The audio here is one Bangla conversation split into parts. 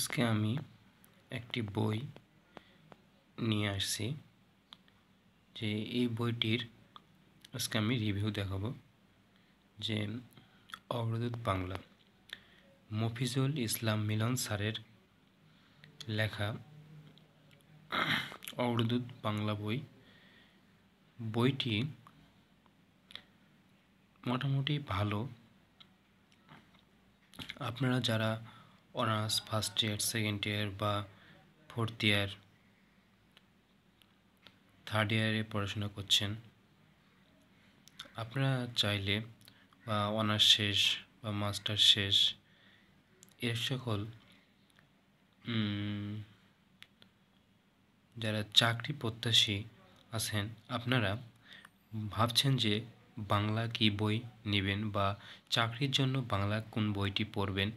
আজকে আমি একটি বই নিয়ে আসছি, যে এই বইটির আজকে আমি রিভিউ দেখাবো। যে অগ্রদূত বাংলা, মফিজুল ইসলাম মিলন স্যারের লেখা অগ্রদূত বাংলা বইটি মোটামুটি ভালো। আপনারা যারা honours first year, second year বা ফোর্থ ইয়ার, থার্ড ইয়ারে পড়াশোনা করছেন, আপনারা চাইলে বা অনার্স শেষ বা মাস্টার শেষ এর সকল যারা চাকরি প্রত্যাশী আছেন, আপনারা ভাবছেন যে বাংলা কি বই নেবেন বা চাকরির জন্য বাংলা কোন বইটি পড়বেন,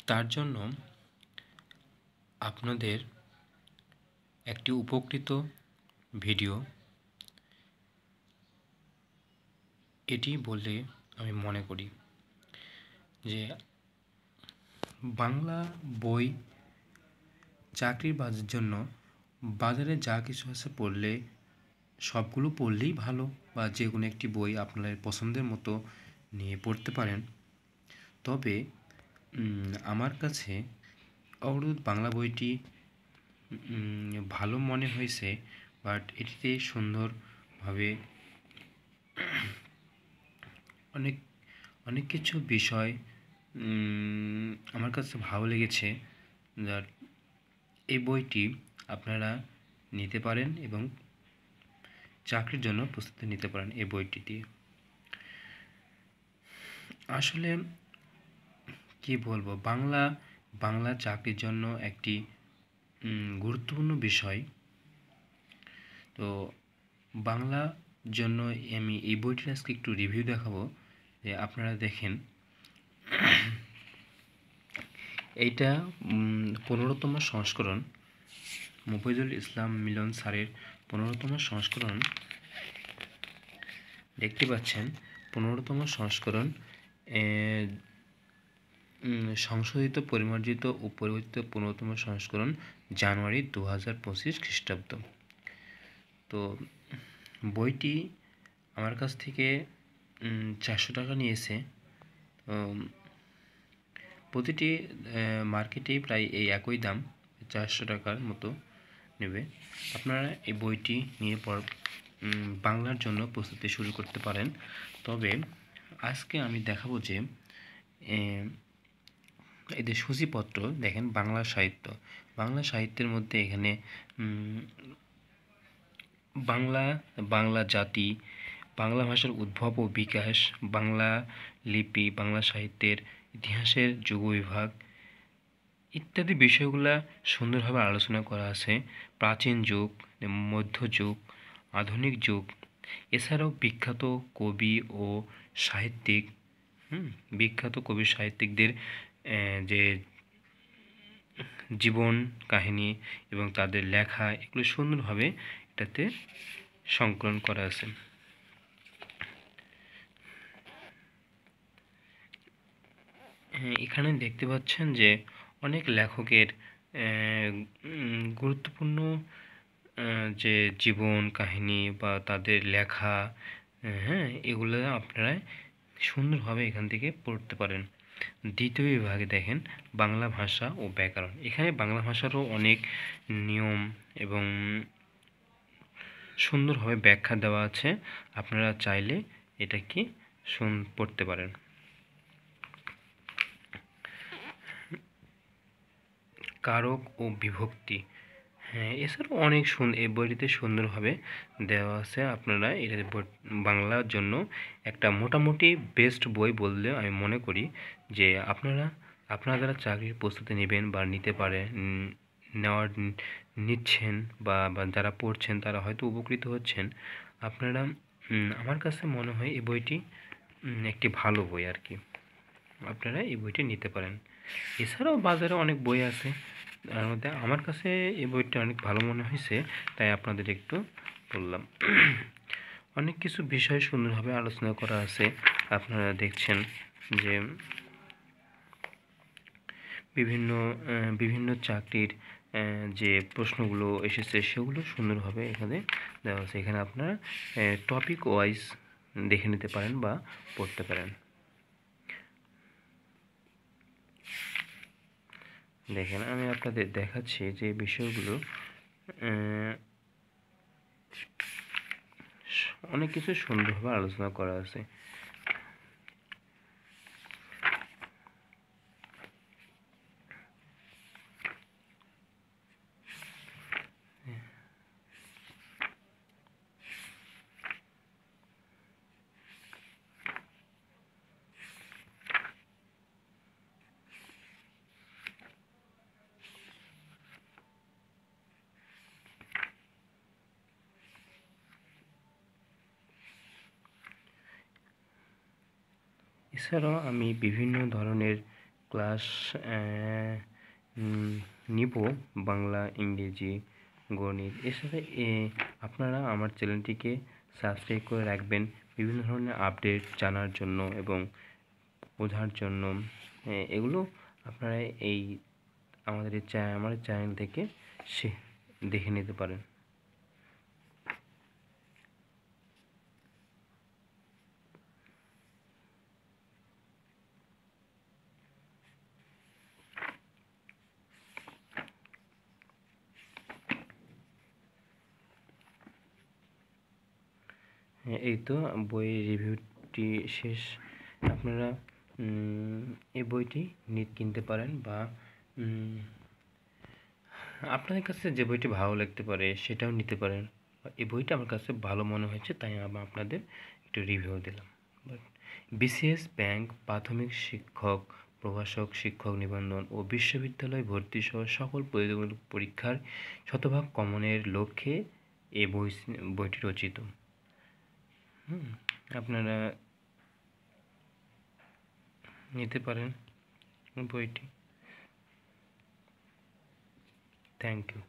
তার জন্য আপনাদের একটি উপকৃত ভিডিও এটি বলে আমি মনে করি। যে বাংলা বই চাকরির বাজারের জন্য বাজারে যা কিছু আছে পড়লে সবগুলো পড়লেই ভালো, বা যে কোনো একটি বই আপনার পছন্দের মতো নিয়ে পড়তে পারেন। তবে আমার কাছে অগ্রদূত বাংলা বইটি ভালো মনে হয়েছে, বাট এটিতে সুন্দরভাবে অনেক কিছু বিষয় আমার কাছে ভালো লেগেছে। যার এই বইটি আপনারা নিতে পারেন এবং চাকরির জন্য প্রস্তুতি নিতে পারেন এই বইটি দিয়ে। আসলে কি বলবো, বাংলা চাকরির জন্য একটি গুরুত্বপূর্ণ বিষয়। তো বাংলার জন্য আমি এই বইটির আজকে একটু রিভিউ দেখাবো, যে আপনারা দেখেন। এইটা 15তম সংস্করণ, মফিজুল ইসলাম মিলন স্যারের 15তম সংস্করণ দেখতে পাচ্ছেন। 15তম সংস্করণ সংশোধিত, পরিমার্জিত ও পরিবর্তিত 15তম সংস্করণ, জানুয়ারি 2025 খ্রিস্টাব্দ। তো বইটি আমার কাছ থেকে 400 টাকা নিয়েছে। প্রতিটি মার্কেটেই প্রায় এই একই দাম, 400 টাকার মতো নেবে। আপনারা এই বইটি নিয়ে বাংলার জন্য প্রস্তুতি শুরু করতে পারেন। তবে আজকে আমি দেখাবো যে এদের সূচিপত্র দেখেন। বাংলা সাহিত্যের মধ্যে এখানে বাংলা জাতি, বাংলা ভাষার উদ্ভব ও বিকাশ, বাংলা লিপি, বাংলা সাহিত্যের ইতিহাসের যুগবিভাগ ইত্যাদি বিষয়গুলো সুন্দরভাবে আলোচনা করা আছে। প্রাচীন যুগ, মধ্যযুগ, আধুনিক যুগ, এছাড়াও বিখ্যাত কবি সাহিত্যিকদের যে জীবন কাহিনী এবং তাদের লেখা, এগুলো সুন্দরভাবে এটাতে সংকলন করা আছে। এখানে দেখতে পাচ্ছেন যে অনেক লেখকের গুরুত্বপূর্ণ যে জীবন কাহিনী বা তাদের লেখা, এগুলো আপনারা সুন্দরভাবে এখান থেকে পড়তে পারেন। দ্বিতীয় বিভাগে দেখেন বাংলা ভাষা ও ব্যাকরণ। এখানে বাংলা ভাষারও অনেক নিয়ম এবং সুন্দরভাবে ব্যাখ্যা দেওয়া আছে। আপনারা চাইলে এটাকে পড়তে পারেন। কারক ও বিভক্তি, এছাড়াও অনেক এই বইটিতে সুন্দরভাবে দেওয়া আছে। আপনারা এটা বাংলার জন্য একটা মোটামুটি বেস্ট বই বললে আমি মনে করি। যে আপনারা যারা চাকরির প্রস্তুতি নেবেন বা নিচ্ছেন বা যারা পড়ছেন, তারা হয়তো উপকৃত হচ্ছেন। আপনারা আমার কাছে মনে হয় এই বইটি একটি ভালো বই আর কি। আপনারা এই বইটি নিতে পারেন। এছাড়াও বাজারে অনেক বই আছে, তার মধ্যে আমার কাছে এই বইটা অনেক ভালো মনে হয়েছে, তাই আপনাদের একটু বললাম। অনেক কিছু বিষয় সুন্দরভাবে আলোচনা করা আছে। আপনারা দেখছেন যে বিভিন্ন চাকরির যে প্রশ্নগুলো এসেছে সেগুলো সুন্দরভাবে এখানে দেওয়া আছে। এখানে আপনারা টপিক ওয়াইজ দেখে নিতে পারেন বা পড়তে পারেন। দেখেন, আমি আপনাদের দেখাচ্ছি যে বিষয়গুলো অনেক কিছু সুন্দরভাবে আলোচনা করা আছে। এছাড়াও আমি বিভিন্ন ধরনের ক্লাস নিব, বাংলা, ইংরেজি, গণিত। এছাড়া আপনারা আমার চ্যানেলটিকে সাবস্ক্রাইব করে রাখবেন বিভিন্ন ধরনের আপডেট জানার জন্য এবং বোঝার জন্য। এগুলো আপনারা আমাদের চ্যানেল থেকে দেখে নিতে পারেন। এই তো বইয়ের রিভিউটি শেষ। আপনারা এই বইটি কিনতে পারেন বা আপনাদের কাছে যে বইটি ভালো লাগতে পারে সেটাও নিতে পারেন। এই বইটা আমার কাছে ভালো মনে হয়েছে, তাই আমি আপনাদের একটু রিভিউ দিলাম। বিসিএস, ব্যাংক, প্রাথমিক শিক্ষক, প্রভাষক, শিক্ষক নিবন্ধন ও বিশ্ববিদ্যালয় ভর্তি সহ সকল প্রতিযোগিতামূলক পরীক্ষার শতভাগ কমনের লক্ষ্যে এই বইটি রচিত। আপনারা নিতে পারেন বইটি। Thank you.